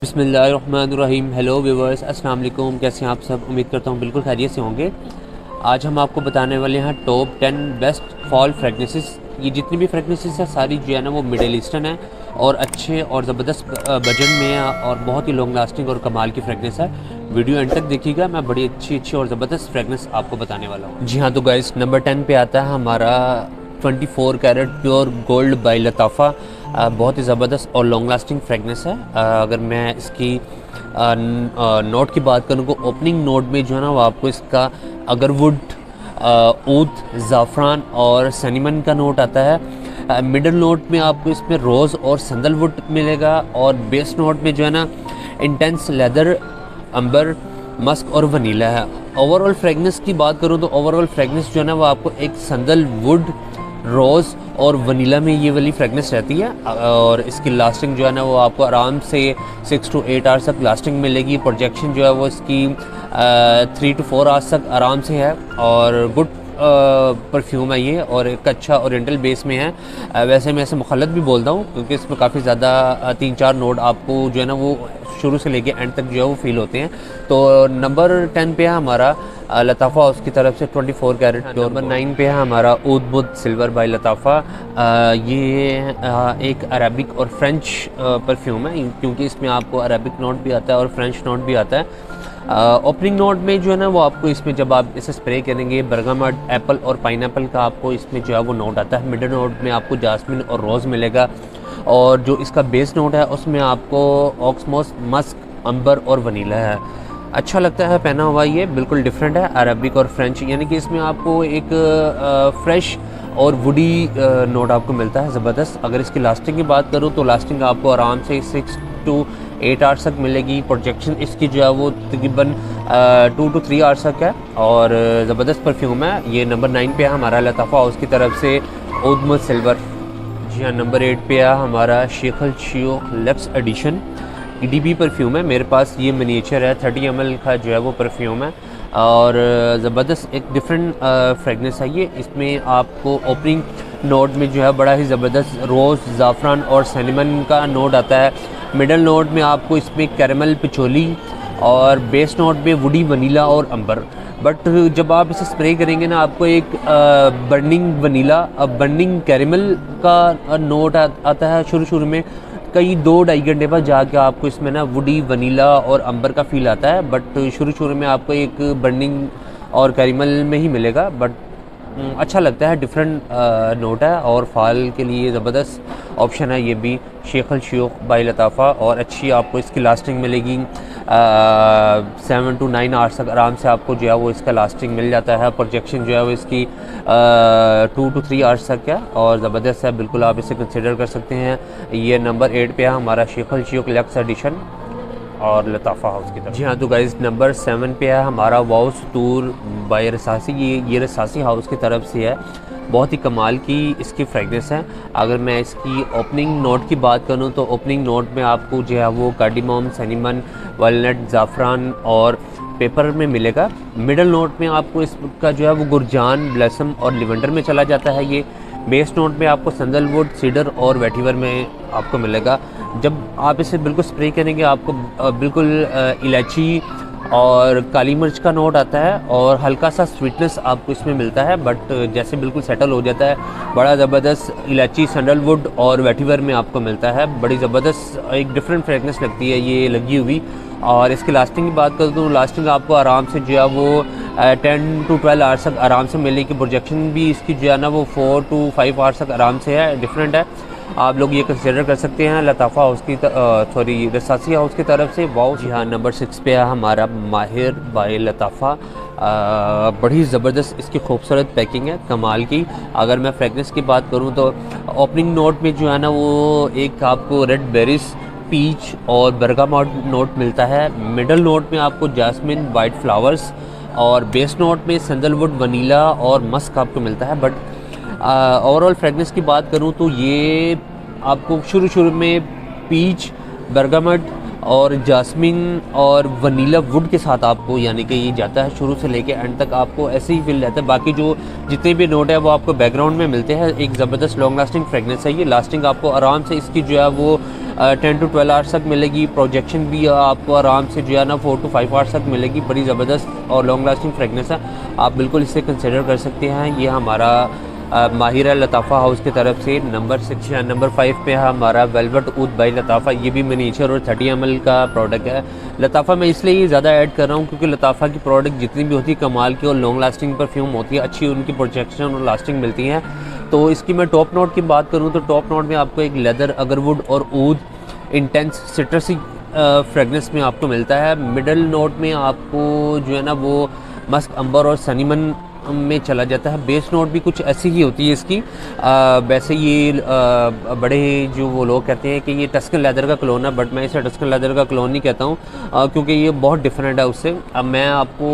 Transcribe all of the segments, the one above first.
बिस्मिल्लाहिर्रहमानिर्रहीम। Hello viewers, अस्सलाम वालेकुम। कैसे हैं आप सब? उम्मीद करता हूँ बिल्कुल खैरियत से होंगे। आज हम आपको बताने वाले हैं टॉप 10 बेस्ट फॉल फ्रेगनेसेस। ये जितनी भी फ्रेगनेसेस है सारी जो है ना वो मिडिल ईस्टर्न है और अच्छे और ज़बरदस्त बजट में है और बहुत ही लॉन्ग लास्टिंग और कमाल की फ्रेगनेस है। वीडियो एंड तक देखिएगा, मैं बड़ी अच्छी और ज़बरदस्त फ्रेगनेस आपको बताने वाला हूँ। जी हाँ, तो गाइस नंबर 10 पे आता है हमारा 24 कैरेट प्योर गोल्ड बाय लताफ़ा। बहुत ही ज़बरदस्त और लॉन्ग लास्टिंग फ्रेगनेस है। अगर मैं इसकी नोट की बात करूँ तो ओपनिंग नोट में जो है ना वो आपको इसका अगरवुड, ऊद, ज़ाफ़रान और सैनिमन का नोट आता है। मिडल नोट में आपको इसमें रोज़ और संदलवुड मिलेगा और बेस नोट में जो है ना इंटेंस लेदर, अंबर, मस्क और वनीला है। ओवरऑल फ्रेगनेंस की बात करूँ तो ओवरऑल फ्रेगनेंस जो है ना वो आपको एक संदलवुड, रोज़ और वनीला में ये वाली फ्रेगनेंस रहती है और इसकी लास्टिंग जो है ना वो आपको आराम से 6 to 8 आवर्स तक लास्टिंग मिलेगी। प्रोजेक्शन जो है वो इसकी 3 to 4 आवर्स तक आराम से है और गुड परफ्यूम है ये और एक अच्छा ओरिएंटल बेस में है। वैसे मैं इसे मुखल्लत भी बोलता हूँ क्योंकि इसमें काफ़ी ज़्यादा 3-4 नोट आपको जो है ना वो शुरू से लेके एंड तक जो है वो फील होते हैं। तो नंबर 10 पे है हमारा लताफ़ा हाउस की तरफ से 24 कैरेट। नंबर 9 पे है हमारा ऊद बुद सिल्वर बाय लताफ़ा। ये एक अरबिक और फ्रेंच परफ्यूम है क्योंकि इसमें आपको अरबिक नोट भी आता है और फ्रेंच नोट भी आता है। ओपनिंग नोट में जो है ना वो आपको इसमें जब आप इसे स्प्रे करेंगे बर्गामड, एप्पल और पाइनएप्पल का आपको इसमें जो है वो नोट आता है। मिडल नोट में आपको जास्मिन और रोज़ मिलेगा और जो इसका बेस नोट है उसमें आपको ऑक्समोस, मस्क, अंबर और वनीला है। अच्छा लगता है पहना हुआ, ये बिल्कुल डिफरेंट है अरबिक और फ्रेंच, यानी कि इसमें आपको एक फ्रेश और वुडी नोट आपको मिलता है ज़बरदस्त। अगर इसकी लास्टिंग की बात करूँ तो लास्टिंग आपको आराम से 6 to 8 आवर्स तक मिलेगी। प्रोजेक्शन इसकी जो है वो तकरीबन 2 to 3 आवर्स तक है और ज़बरदस्त परफ्यूम है। ये नंबर 9 पे है हमारा लताफ़ा हाउस की तरफ से ऊद बुद सिल्वर। जी हाँ, नंबर 8 पे है हमारा शेखल शियोक लक्स एडिशन EDB परफ्यूम है। मेरे पास ये मिनिएचर है, 30 ml का जो है वो परफ्यूम है और ज़बरदस्त एक डिफरेंट फ्रेगनेंस है ये। इसमें आपको ओपनिंग नोट में जो है बड़ा ही ज़बरदस्त रोज़, ज़ाफ़रान और सैनिमन का नोट आता है। मिडल नोट में आपको इसमें कैरमल, पिचोली और बेस नोट में वुडी, वनीला और अंबर। बट जब आप इसे स्प्रे करेंगे ना आपको एक बर्निंग वनीला, बर्निंग कैरमल का नोट आता है शुरू में। कई 2-2.5 घंटे बाद जाके आपको इसमें ना वुडी, वनीला और अंबर का फील आता है। बट शुरू में आपको एक बर्निंग और कैरमल में ही मिलेगा। बट अच्छा लगता है, डिफरेंट नोट है और फाल के लिए ज़बरदस्त ऑप्शन है ये भी। शेखल शियोक बाय लताफ़ा और अच्छी आपको इसकी लास्टिंग मिलेगी। 7 to 9 आवर्स तक आराम से आपको जो है वो इसका लास्टिंग मिल जाता है। प्रोजेक्शन जो है वो इसकी 2 to 3 आवर्स तक है और ज़बरदस्त है, बिल्कुल आप इसे कंसिडर कर सकते हैं। ये नंबर 8 पे है हमारा शेखल शियोक लक्स एडिशन और लताफ़ा हाउस की तरफ। जी हाँ, तो गाइस नंबर 7 पे है हमारा वाओ सुतूर बाय रसासी। ये रसासी हाउस की तरफ से है। बहुत ही कमाल की इसकी फ्रेगनेंस है। अगर मैं इसकी ओपनिंग नोट की बात करूँ तो ओपनिंग नोट में आपको जो है वो कार्डिमम, सैनिमन, वालनट, ज़ाफ़रान और पेपर में मिलेगा। मिडल नोट में आपको इसका जो है वो गुरजान, ब्लैसम और लिवेंडर में चला जाता है ये। बेस नोट में आपको संदलवुड, सीडर और वेटिवर में आपको मिलेगा। जब आप इसे बिल्कुल स्प्रे करेंगे आपको बिल्कुल इलायची और काली मिर्च का नोट आता है और हल्का सा स्वीटनेस आपको इसमें मिलता है। बट जैसे बिल्कुल सेटल हो जाता है बड़ा ज़बरदस्त इलायची, सैंडलवुड और वेटिवर में आपको मिलता है। बड़ी ज़बरदस्त एक डिफरेंट फ्रेगनेंस लगती है ये लगी हुई। और इसकी लास्टिंग की बात करूँ तो लास्टिंग आपको आराम से जो है वो 10 to 12 आवर्स तक आराम से मिलेगी। प्रोजेक्शन भी इसकी जो है ना वो 4 to 5 आवर्स तक आराम से है, डिफरेंट है। आप लोग ये कंसिडर कर सकते हैं लताफ़ा हाउस की सॉरी रसासी हाउस की तरफ से। वाओ। जी हाँ, नंबर 6 पे है हमारा माहिर बाय लताफ़ा। बड़ी ज़बरदस्त इसकी खूबसूरत पैकिंग है, कमाल की। अगर मैं फ्रेगनेंस की बात करूँ तो ओपनिंग नोट में जो है ना वो एक आपको रेड बेरीज, पीच और बर्गामोट नोट मिलता है। मिडल नोट में आपको जास्मिन, वाइट फ्लावर्स और बेस नोट में सैंडलवुड, वनीला और मस्क आपको मिलता है। बट ओवरऑल फ्रेगनेंस की बात करूं तो ये आपको शुरू में पीच, बर्गामड और जास्मिन और वनीला वुड के साथ आपको यानी कि ये जाता है शुरू से लेके एंड तक, आपको ऐसे ही फील रहता है। बाकी जो जितने भी नोट है वो आपको बैकग्राउंड में मिलते हैं। एक ज़बरदस्त लॉन्ग लास्टिंग फ्रेगनेंस है ये। लास्टिंग आपको आराम से इसकी जो है वो 10 to 12 आवर्स तक मिलेगी। प्रोजेक्शन भी आपको आराम से जो है ना 4 to 5 आवर्स तक मिलेगी। बड़ी ज़बरदस्त और लॉन्ग लास्टिंग फ्रेगनेंस है, आप बिल्कुल इसे कंसिडर कर सकते हैं। ये हमारा माहिरा लताफ़ा हाउस की तरफ से नंबर 6 या नंबर 5 पे है हमारा वेलवेट ऊद बाई लताफ़ा। ये भी मिनीचर और 30 ml का प्रोडक्ट है। लताफ़ा मैं इसलिए ये ज़्यादा ऐड कर रहा हूँ क्योंकि लताफ़ा की प्रोडक्ट जितनी भी होती है कमाल की और लॉन्ग लास्टिंग परफ्यूम होती है, अच्छी उनकी प्रोजेक्शन और लास्टिंग मिलती है। तो इसकी मैं टॉप नोट की बात करूँ तो टॉप नोट में आपको एक लेदर, अगरवुड और ऊद इंटेंस सिट्रसी फ्रेगनेंस में आपको मिलता है। मिडल नोट में आपको जो है ना वो मस्क, अंबर और सनीमन में चला जाता है। बेस नोट भी कुछ ऐसी ही होती है इसकी। वैसे ये बड़े जो वो लोग कहते हैं कि ये टस्कन लेदर का क्लोन है, बट मैं इसे टस्कन लेदर का क्लोन नहीं कहता हूँ क्योंकि ये बहुत डिफरेंट है उससे। अब मैं आपको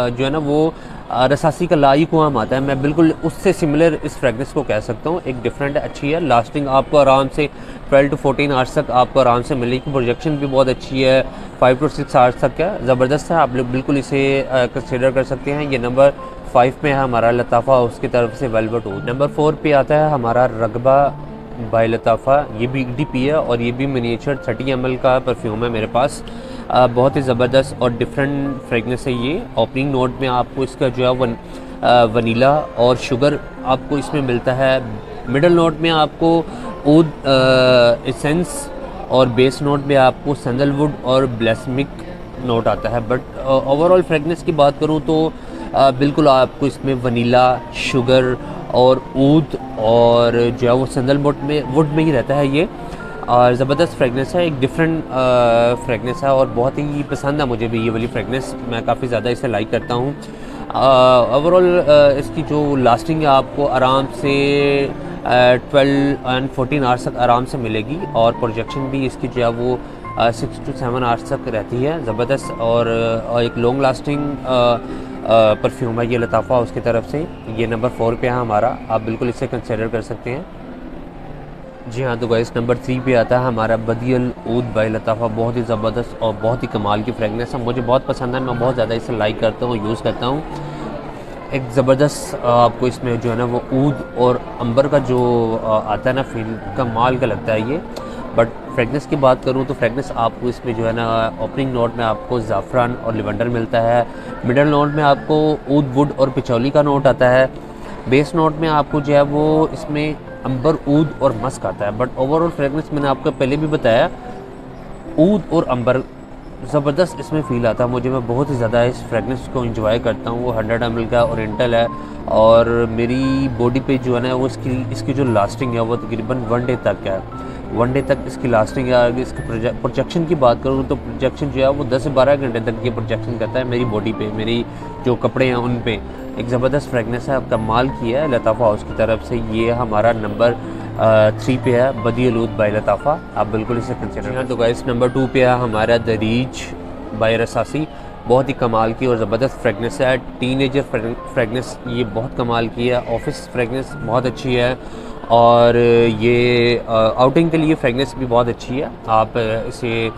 जो है ना वो रसासी का लाई कुआम आता है, मैं बिल्कुल उससे सिमिलर इस फ्रेगनेंस को कह सकता हूँ। एक डिफरेंट अच्छी है। लास्टिंग आपको आराम से 12 to 14 आवर्स तक आपको आराम से मिलेगी। प्रोजेक्शन भी बहुत अच्छी है, 5 to 6 आवर्स तक है, ज़बरदस्त है। आप लोग बिल्कुल इसे कंसिडर कर सकते हैं। ये नंबर 5 में है हमारा लताफ़ा उसकी तरफ से वेलवेट ऊद। नंबर 4 पे आता है हमारा रगबा बाय लताफ़ा। ये भी DP है और ये भी मिनीचर 30 ml का परफ्यूम है मेरे पास। बहुत ही ज़बरदस्त और डिफरेंट फ्रेगनेंस है ये। ओपनिंग नोट में आपको इसका जो है वनीला और शुगर आपको इसमें मिलता है। मिडल नोट में आपको ऊद एसेंस और बेस नोट में आपको सैंडलवुड और ब्लेस्मिक नोट आता है। बट ओवरऑल फ्रेगनेंस की बात करूँ तो बिल्कुल आपको इसमें वनीला, शुगर और ऊद और जो है वो वुड में ही रहता है ये। और ज़बरदस्त फ्रेगनेंस है, एक डिफरेंट फ्रेगनेंस है और बहुत ही पसंद है मुझे भी ये वाली फ्रेगनेंस। मैं काफ़ी ज़्यादा इसे लाइक करता हूँ। ओवरऑल इसकी जो लास्टिंग है आपको आराम से 12 and 14 आवर्स तक आराम से मिलेगी और प्रोजेक्शन भी इसकी जो है वो 6 to 7 आवर्स तक रहती है। ज़बरदस्त और एक लॉन्ग लास्टिंग परफ्यूम है ये लताफ़ा उसकी तरफ से। ये नंबर 4 पे है हमारा, आप बिल्कुल इसे कंसिडर कर सकते हैं। जी हाँ, तो गाइस नंबर 3 पे आता है हमारा बदियल ऊद बाय लताफ़ा। बहुत ही ज़बरदस्त और बहुत ही कमाल की फ्रेगनेंस है, मुझे बहुत पसंद है। मैं बहुत ज़्यादा इसे लाइक करता हूँ, यूज़ करता हूँ। एक ज़बरदस्त आपको इसमें जो है ना वो ऊद और अंबर का जो आता है ना फील, कमाल का लगता है ये। बट फ्रेगनेंस की बात करूँ तो फ्रेगनेंस आपको इसमें जो है ना ओपनिंग नोट में आपको ज़ाफ़रान और लिवेंडर मिलता है। मिडल नोट में आपको ऊद, वुड और पिचौली का नोट आता है। बेस नोट में आपको जो है वो इसमें अंबर, ऊद और मस्क आता है। बट ओवरऑल फ्रेगनेंस मैंने आपको पहले भी बताया, ऊद और अंबर ज़बरदस्त इसमें फ़ील आता है मुझे। मैं बहुत ही ज़्यादा इस फ्रेगनेंस को एंजॉय करता हूँ। वो 100 ml का ओरिएंटल है और मेरी बॉडी पे जो है ना वो इसकी जो लास्टिंग है वो तकरीबन 1 डे तक है। 1 डे तक इसकी लास्टिंग है। अगर इसकी प्रोजेक्शन की बात करूँ तो प्रोजेक्शन जो है वो 10 से 12 घंटे तक ये प्रोजेक्शन करता है मेरी बॉडी पे, मेरी जो कपड़े हैं उन पे। एक ज़बरदस्त फ्रेगनेंस है, कमाल की है लताफ़ा हाउस की तरफ से। ये हमारा नंबर 3 पे है बदियल ऊद बाय लताफ़ा, आप बिल्कुल इसे कंसिडर करें। तो गाइस नंबर 2 पे है हमारा द रीच बाय रसासी। बहुत ही कमाल की और ज़बरदस्त फ्रेगनेंस है। टीनेजर फ्रेगनेंस ये बहुत कमाल की है। ऑफिस फ्रेगनेंस बहुत अच्छी है और ये आउटिंग के लिए फ्रेगनेंस भी बहुत अच्छी है। आप इसे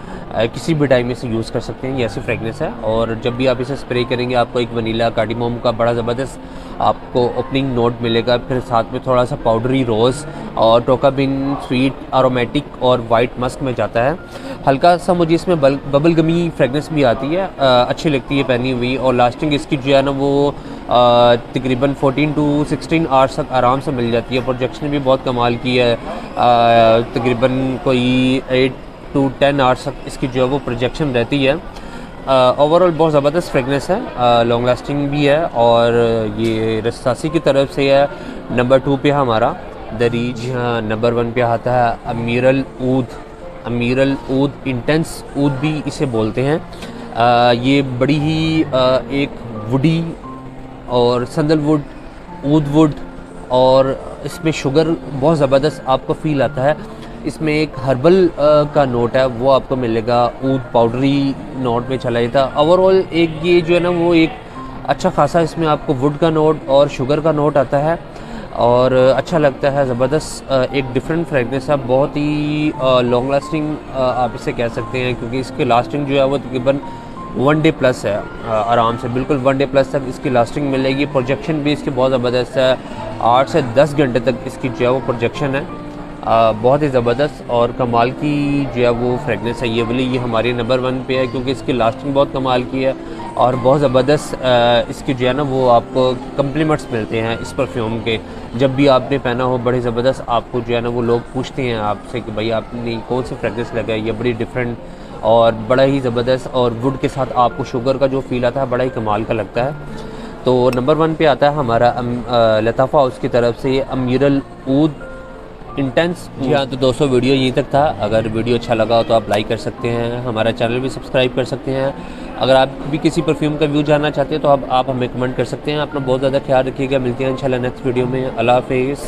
किसी भी टाइम में इसे यूज़ कर सकते हैं, ये ऐसी फ्रेगनेंस है। और जब भी आप इसे स्प्रे करेंगे आपको एक वनीला, कार्डिमोम का बड़ा ज़बरदस्त आपको ओपनिंग नोट मिलेगा। फिर साथ में थोड़ा सा पाउडरी रोज़ और टोकाबिन स्वीट एरोमेटिक और वाइट मस्क में जाता है। हल्का सा मुझे इसमें बबल गमी फ्रेगनेंस भी आती है, अच्छी लगती है पहनी हुई। और लास्टिंग इसकी जो है ना वो तकरीबन 14 to 16 आवर्स तक आराम से मिल जाती है। प्रोजेक्शन भी बहुत कमाल की है, तकरीबन कोई 8 to 10 आवर्स तक इसकी जो है वो प्रोजेक्शन रहती है। ओवरऑल बहुत ज़बरदस्त फ्रेगनेंस है, लॉन्ग लास्टिंग भी है और ये रसासी की तरफ से है। नंबर 2 पे हमारा द रीच। नंबर 1 पे आता है अमीरल ऊद। अमीरल ऊद, इंटेंस ऊद भी इसे बोलते हैं। ये बड़ी ही एक वुडी और सैंडलवुड, ऊद वुड और इसमें शुगर बहुत ज़बरदस्त आपको फ़ील आता है। इसमें एक हर्बल का नोट है वो आपको मिलेगा, ऊद पाउडरी नोट में चला जाता है। ओवरऑल एक ये जो है ना वो एक अच्छा खासा इसमें आपको वुड का नोट और शुगर का नोट आता है। और अच्छा लगता है, ज़बरदस्त एक डिफरेंट फ्रेगनेंस है, बहुत ही लॉन्ग लास्टिंग आप इसे कह सकते हैं, क्योंकि इसकी लास्टिंग जो है वो तकरीबन 1 डे प्लस है। आराम से बिल्कुल 1 डे प्लस तक इसकी लास्टिंग मिलेगी। प्रोजेक्शन भी इसकी बहुत ज़बरदस्त है, 8 से 10 घंटे तक इसकी जो है वो प्रोजेक्शन है। बहुत ही ज़बरदस्त और कमाल की जो है वो फ्रेगनेंस है ये वाली। ये हमारी नंबर 1 पे है, क्योंकि इसकी लास्टिंग बहुत कमाल की है और बहुत ज़बरदस्त इसकी जो है ना वो आपको कम्प्लीमेंट्स मिलते हैं इस परफ्यूम के। जब भी आपने पहना हो बड़ी ज़बरदस्त आपको जो है ना वो लोग पूछते हैं आपसे कि भाई आपने कौन सी फ्रेगनेंस लगाई, ये बड़ी डिफरेंट और बड़ा ही ज़बरदस्त, और वुड के साथ आपको शुगर का जो फ़ील आता है बड़ा ही कमाल का लगता है। तो नंबर 1 पे आता है हमारा लताफ़ा हाउस की तरफ से अमीरुल ऊद इंटेंस। जी हाँ, तो दोस्तों वीडियो यहीं तक था। अगर वीडियो अच्छा लगा हो तो आप लाइक कर सकते हैं, हमारा चैनल भी सब्सक्राइब कर सकते हैं। अगर आप भी किसी परफ्यूम का व्यू जानना चाहते हैं तो आप हमें कमेंट कर सकते हैं। अपना बहुत ज़्यादा ख्याल रखिएगा। मिलते हैं इंशाल्लाह नेक्स्ट वीडियो में। अल्लाह हाफिज़।